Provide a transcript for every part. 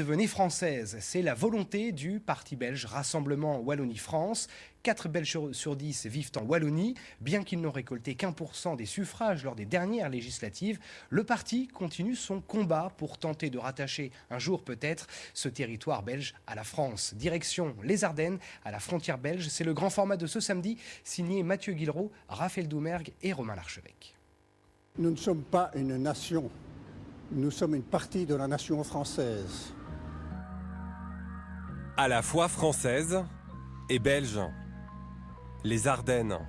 Devenez française, c'est la volonté du parti belge Rassemblement Wallonie-France. 4 Belges sur 10 vivent en Wallonie. Bien qu'ils n'ont récolté qu'1% des suffrages lors des dernières législatives, le parti continue son combat pour tenter de rattacher un jour peut-être ce territoire belge à la France. Direction les Ardennes, à la frontière belge. C'est le grand format de ce samedi, signé Mathieu Guillerot, Raphaël Doumergue et Romain Larchevêque. Nous ne sommes pas une nation, nous sommes une partie de la nation française. À la fois française et belge. Les Ardennes.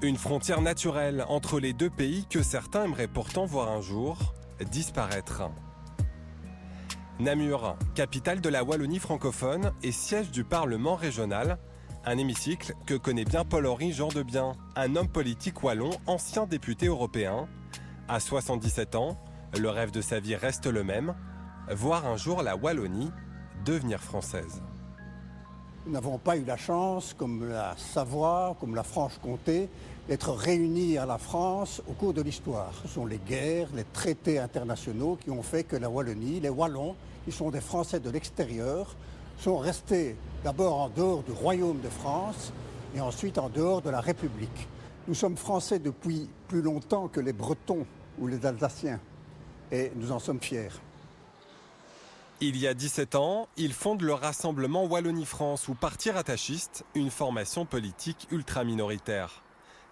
Une frontière naturelle entre les deux pays que certains aimeraient pourtant voir un jour disparaître. Namur, capitale de la Wallonie francophone et siège du Parlement régional, un hémicycle que connaît bien Paul-Henri Gendebien, un homme politique wallon, ancien député européen. À 77 ans, le rêve de sa vie reste le même, voir un jour la Wallonie devenir française. Nous n'avons pas eu la chance, comme la Savoie, comme la Franche-Comté, d'être réunis à la France au cours de l'histoire. Ce sont les guerres, les traités internationaux qui ont fait que la Wallonie, les Wallons, qui sont des Français de l'extérieur, sont restés d'abord en dehors du Royaume de France et ensuite en dehors de la République. Nous sommes Français depuis plus longtemps que les Bretons ou les Alsaciens et nous en sommes fiers. Il y a 17 ans, ils fondent le Rassemblement Wallonie-France ou parti rattachiste, une formation politique ultra-minoritaire.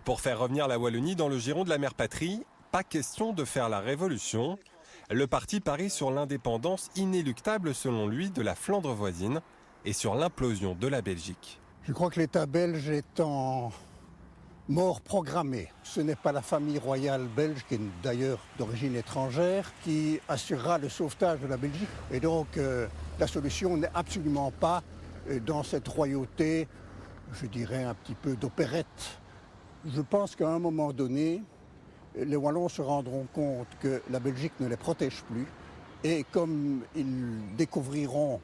Pour faire revenir la Wallonie dans le giron de la mère patrie, pas question de faire la révolution. Le parti parie sur l'indépendance inéluctable selon lui de la Flandre voisine et sur l'implosion de la Belgique. Je crois que l'État belge est en mort programmée. Ce n'est pas la famille royale belge, qui est d'ailleurs d'origine étrangère, qui assurera le sauvetage de la Belgique. Et donc la solution n'est absolument pas dans cette royauté, je dirais un petit peu d'opérette. Je pense qu'à un moment donné, les Wallons se rendront compte que la Belgique ne les protège plus. Et comme ils découvriront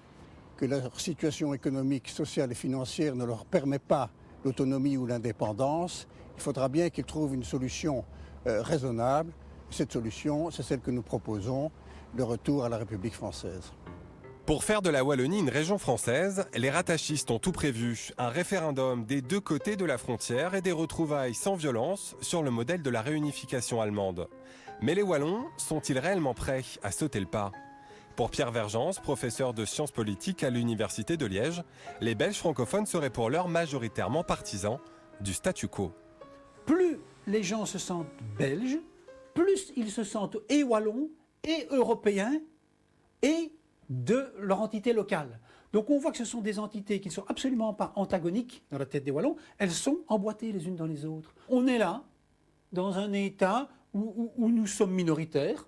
que leur situation économique, sociale et financière ne leur permet pas l'autonomie ou l'indépendance, il faudra bien qu'ils trouvent une solution raisonnable. Cette solution, c'est celle que nous proposons, le retour à la République française. Pour faire de la Wallonie une région française, les rattachistes ont tout prévu. Un référendum des deux côtés de la frontière et des retrouvailles sans violence sur le modèle de la réunification allemande. Mais les Wallons sont-ils réellement prêts à sauter le pas ? Pour Pierre Vergence, professeur de sciences politiques à l'Université de Liège, les Belges francophones seraient pour l'heure majoritairement partisans du statu quo. Plus les gens se sentent belges, plus ils se sentent et wallons, et européens, et de leur entité locale. Donc on voit que ce sont des entités qui ne sont absolument pas antagoniques dans la tête des Wallons, elles sont emboîtées les unes dans les autres. On est là, dans un État où nous sommes minoritaires.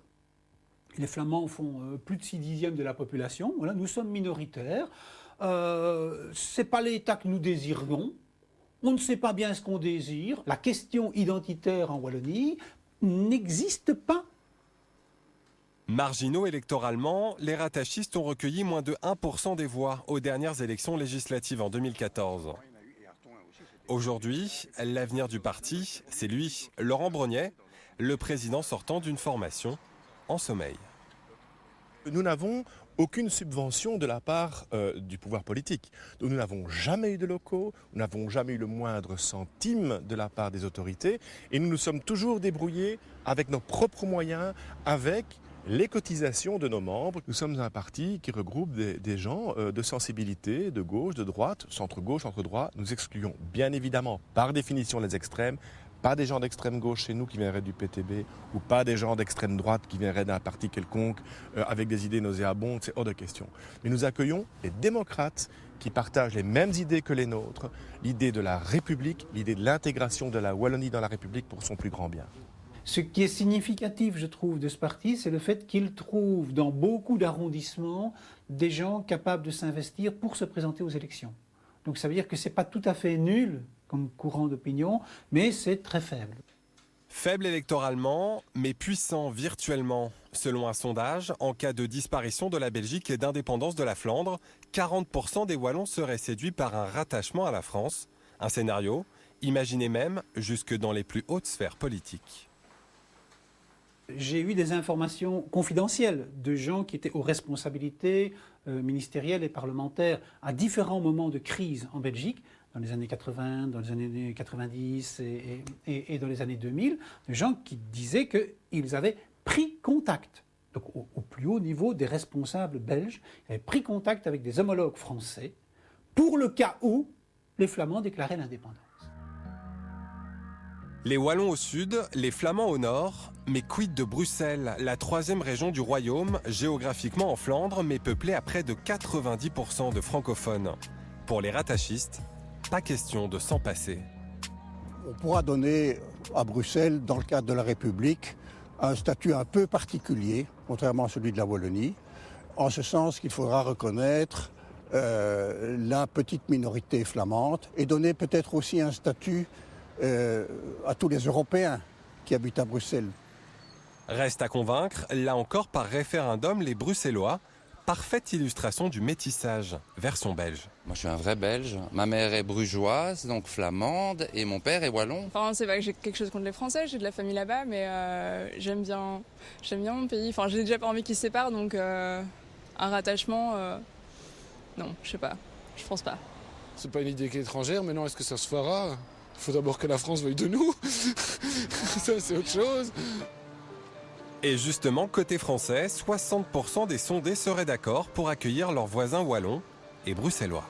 Les Flamands font plus de 6/10 de la population. Voilà, nous sommes minoritaires. Ce n'est pas l'État que nous désirions. On ne sait pas bien ce qu'on désire. La question identitaire en Wallonie n'existe pas. Marginaux électoralement, les rattachistes ont recueilli moins de 1% des voix aux dernières élections législatives en 2014. Aujourd'hui, l'avenir du parti, c'est lui, Laurent Brogniet, le président sortant d'une formation en sommeil. Nous n'avons aucune subvention de la part du pouvoir politique. Nous n'avons jamais eu de locaux, nous n'avons jamais eu le moindre centime de la part des autorités et nous nous sommes toujours débrouillés avec nos propres moyens, avec les cotisations de nos membres. Nous sommes un parti qui regroupe des gens de sensibilité, de gauche, de droite, centre-gauche, centre-droit. Nous excluons bien évidemment par définition les extrêmes, pas des gens d'extrême gauche chez nous qui viendraient du PTB ou pas des gens d'extrême droite qui viendraient d'un parti quelconque avec des idées nauséabondes, c'est hors de question. Mais nous accueillons les démocrates qui partagent les mêmes idées que les nôtres, l'idée de la République, l'idée de l'intégration de la Wallonie dans la République pour son plus grand bien. Ce qui est significatif, je trouve, de ce parti, c'est le fait qu'il trouve dans beaucoup d'arrondissements des gens capables de s'investir pour se présenter aux élections. Donc ça veut dire que ce n'est pas tout à fait nul comme courant d'opinion, mais c'est très faible. Faible électoralement, mais puissant virtuellement. Selon un sondage, en cas de disparition de la Belgique et d'indépendance de la Flandre, 40% des Wallons seraient séduits par un rattachement à la France. Un scénario imaginé même jusque dans les plus hautes sphères politiques. J'ai eu des informations confidentielles de gens qui étaient aux responsabilités ministérielles et parlementaires à différents moments de crise en Belgique, dans les années 80, dans les années 90 et dans les années 2000, de gens qui disaient qu'ils avaient pris contact, donc au plus haut niveau des responsables belges, ils avaient pris contact avec des homologues français pour le cas où les Flamands déclaraient l'indépendance. Les Wallons au sud, les Flamands au nord, mais quid de Bruxelles, la troisième région du royaume, géographiquement en Flandre, mais peuplée à près de 90% de francophones. Pour les rattachistes, pas question de s'en passer. On pourra donner à Bruxelles, dans le cadre de la République, un statut un peu particulier, contrairement à celui de la Wallonie, en ce sens qu'il faudra reconnaître la petite minorité flamande et donner peut-être aussi un statut à tous les Européens qui habitent à Bruxelles. Reste à convaincre, là encore par référendum, les Bruxellois. Parfaite illustration du métissage, version belge. Moi je suis un vrai Belge. Ma mère est brugeoise, donc flamande, et mon père est wallon. Enfin, c'est pas que j'ai quelque chose contre les Français, j'ai de la famille là-bas, mais j'aime bien mon pays. Enfin, j'ai déjà pas envie qu'ils se séparent, donc un rattachement, non, je sais pas, je pense pas. C'est pas une idée qui est étrangère, mais non, est-ce que ça se fera ? Il faut d'abord que la France veuille de nous. Ça, c'est autre chose. Et justement, côté français, 60% des sondés seraient d'accord pour accueillir leurs voisins wallons et bruxellois.